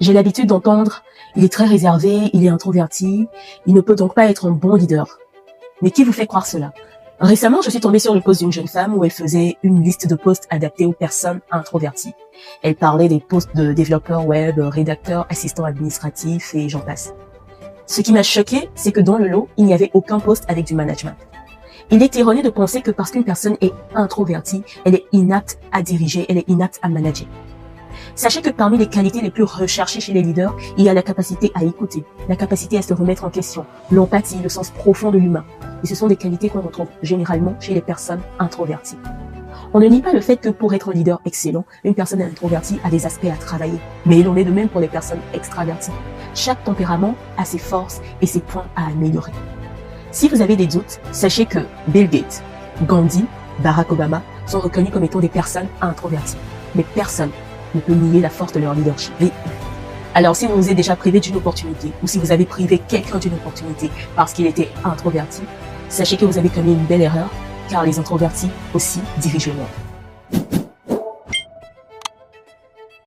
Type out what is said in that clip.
J'ai l'habitude d'entendre « il est très réservé, il est introverti, il ne peut donc pas être un bon leader ». Mais qui vous fait croire cela? Récemment, je suis tombée sur le post d'une jeune femme où elle faisait une liste de postes adaptés aux personnes introverties. Elle parlait des postes de développeur web, rédacteur, assistant administratif et j'en passe. Ce qui m'a choqué, c'est que dans le lot, il n'y avait aucun poste avec du management. Il est erroné de penser que parce qu'une personne est introvertie, elle est inapte à diriger, elle est inapte à manager. Sachez que parmi les qualités les plus recherchées chez les leaders, il y a la capacité à écouter, la capacité à se remettre en question, l'empathie, le sens profond de l'humain. Et ce sont des qualités qu'on retrouve généralement chez les personnes introverties. On ne nie pas le fait que pour être un leader excellent, une personne introvertie a des aspects à travailler. Mais il en est de même pour les personnes extraverties. Chaque tempérament a ses forces et ses points à améliorer. Si vous avez des doutes, sachez que Bill Gates, Gandhi, Barack Obama sont reconnus comme étant des personnes introverties. Mais personne ne peut nier la force de leur leadership. Alors si vous vous êtes déjà privé d'une opportunité ou si vous avez privé quelqu'un d'une opportunité parce qu'il était introverti, sachez que vous avez commis une belle erreur car les introvertis aussi dirigent le monde.